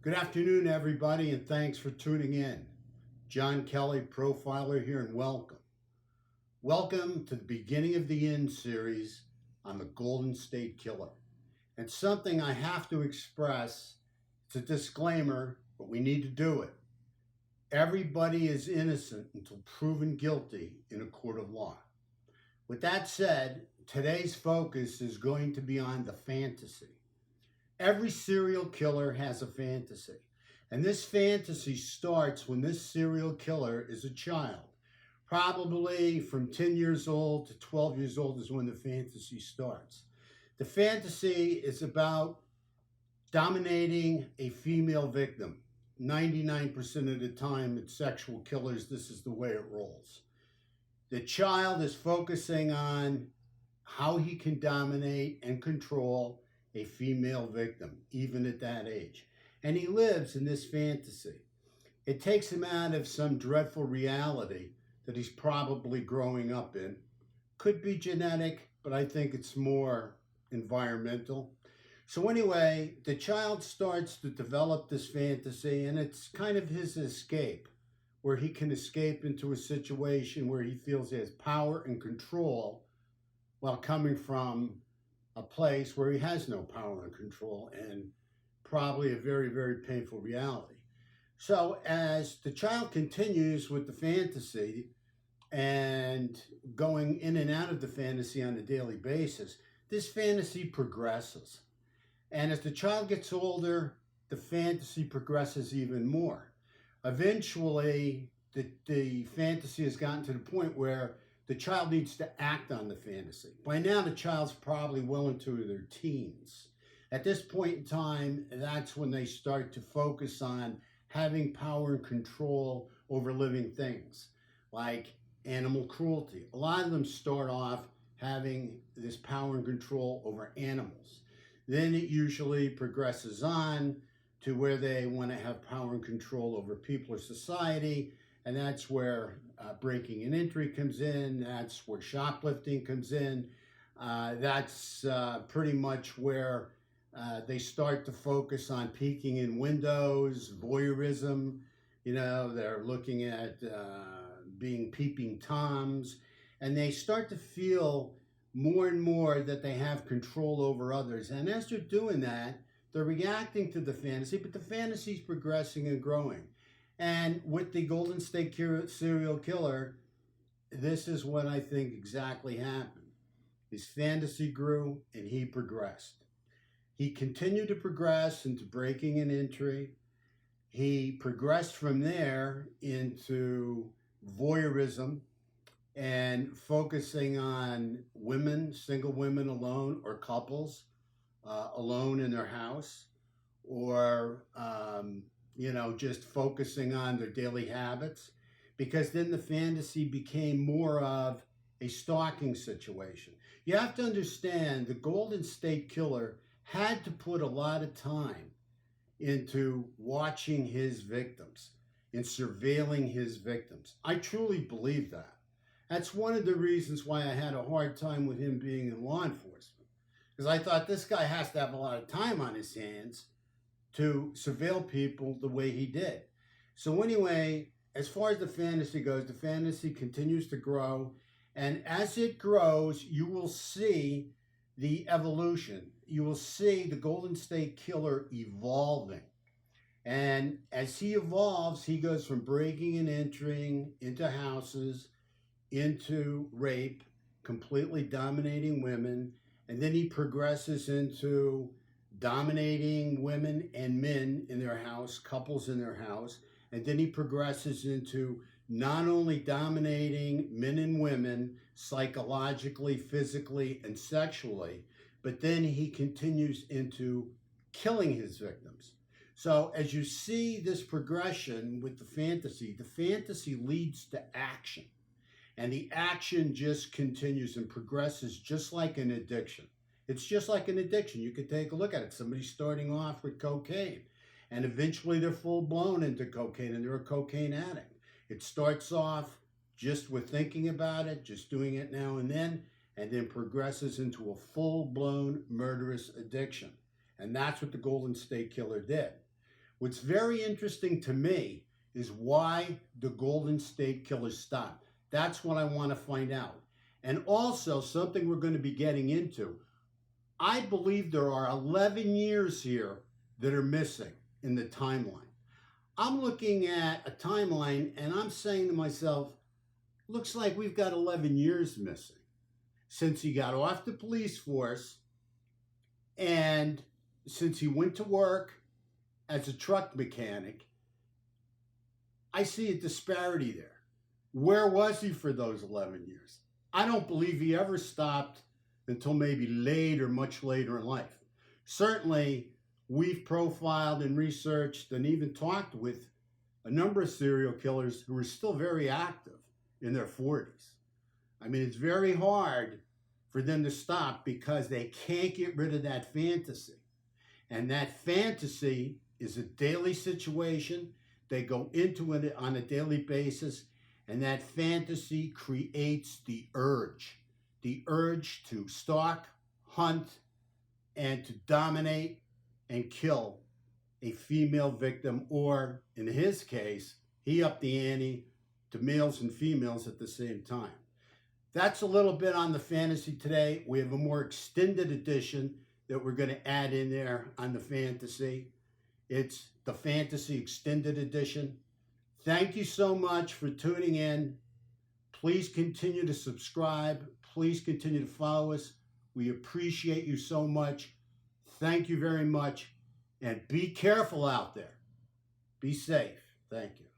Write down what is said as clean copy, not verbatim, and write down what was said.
Good afternoon, everybody, and thanks for tuning in. John Kelly, Profiler here, and welcome. Welcome to the beginning of the end series on the Golden State Killer. And something I have to express, it's a disclaimer, but we need to do it. Everybody is innocent until proven guilty in a court of law. With that said, today's focus is going to be on the fantasy. Every serial killer has a fantasy. And this fantasy starts when this serial killer is a child. Probably from 10 years old to 12 years old is when the fantasy starts. The fantasy is about dominating a female victim. 99% of the time it's sexual killers, this is the way it rolls. The child is focusing on how he can dominate and control a female victim, even at that age. And he lives in this fantasy. It takes him out of some dreadful reality that he's probably growing up in. Could be genetic, but I think it's more environmental. So anyway, the child starts to develop this fantasy, and it's kind of his escape, where he can escape into a situation where he feels he has power and control while coming from a place where he has no power and control, and probably a very, very painful reality. So as the child continues with the fantasy and going in and out of the fantasy on a daily basis, this fantasy progresses. And as the child gets older, the fantasy progresses even more. Eventually, the fantasy has gotten to the point where the child needs to act on the fantasy. By now, the child's probably well into their teens. At this point in time, that's when they start to focus on having power and control over living things, like animal cruelty. A lot of them start off having this power and control over animals. Then it usually progresses on to where they want to have power and control over people or society, and that's where breaking and entry comes in. That's where shoplifting comes in. That's pretty much where they start to focus on peeking in windows, voyeurism. You know, they're looking at being peeping toms, and they start to feel more and more that they have control over others. And as they're doing that, they're reacting to the fantasy, but the fantasy is progressing and growing. And with the Golden State serial killer, this is what I think exactly happened. His fantasy grew and he progressed. He continued to progress into breaking and entry. He progressed from there into voyeurism and focusing on women, single women alone, or couples alone in their house, or just focusing on their daily habits, because then the fantasy became more of a stalking situation. You have to understand the Golden State Killer had to put a lot of time into watching his victims and surveilling his victims. I truly believe that. That's one of the reasons why I had a hard time with him being in law enforcement, because I thought this guy has to have a lot of time on his hands to surveil people the way he did. So anyway, as far as the fantasy goes, the fantasy continues to grow. And as it grows, you will see the evolution. You will see the Golden State Killer evolving. And as he evolves, he goes from breaking and entering into houses, into rape, completely dominating women. And then he progresses into dominating women and men in their house, couples in their house. And then he progresses into not only dominating men and women psychologically, physically, and sexually, but then he continues into killing his victims. So as you see this progression with the fantasy leads to action. And the action just continues and progresses just like an addiction. It's just like an addiction. You could take a look at it. Somebody's starting off with cocaine, and eventually they're full-blown into cocaine, and they're a cocaine addict. It starts off just with thinking about it, just doing it now and then progresses into a full-blown murderous addiction. And that's what the Golden State Killer did. What's very interesting to me is why the Golden State Killers stopped. That's what I want to find out. And also, something we're going to be getting into, I believe there are 11 years here that are missing in the timeline. I'm looking at a timeline and I'm saying to myself, looks like we've got 11 years missing since he got off the police force and since he went to work as a truck mechanic. I see a disparity there. Where was he for those 11 years? I don't believe he ever stopped until maybe later, much later in life. Certainly, we've profiled and researched and even talked with a number of serial killers who are still very active in their 40s. I mean, it's very hard for them to stop because they can't get rid of that fantasy. And that fantasy is a daily situation. They go into it on a daily basis, and that fantasy creates the urge to stalk, hunt, and to dominate and kill a female victim, or in his case, he upped the ante to males and females at the same time. That's a little bit on the fantasy today. We have a more extended edition that we're going to add in there on the fantasy. It's the Fantasy Extended Edition. Thank you so much for tuning in. Please continue to subscribe. Please continue to follow us. We appreciate you so much. Thank you very much. And be careful out there. Be safe. Thank you.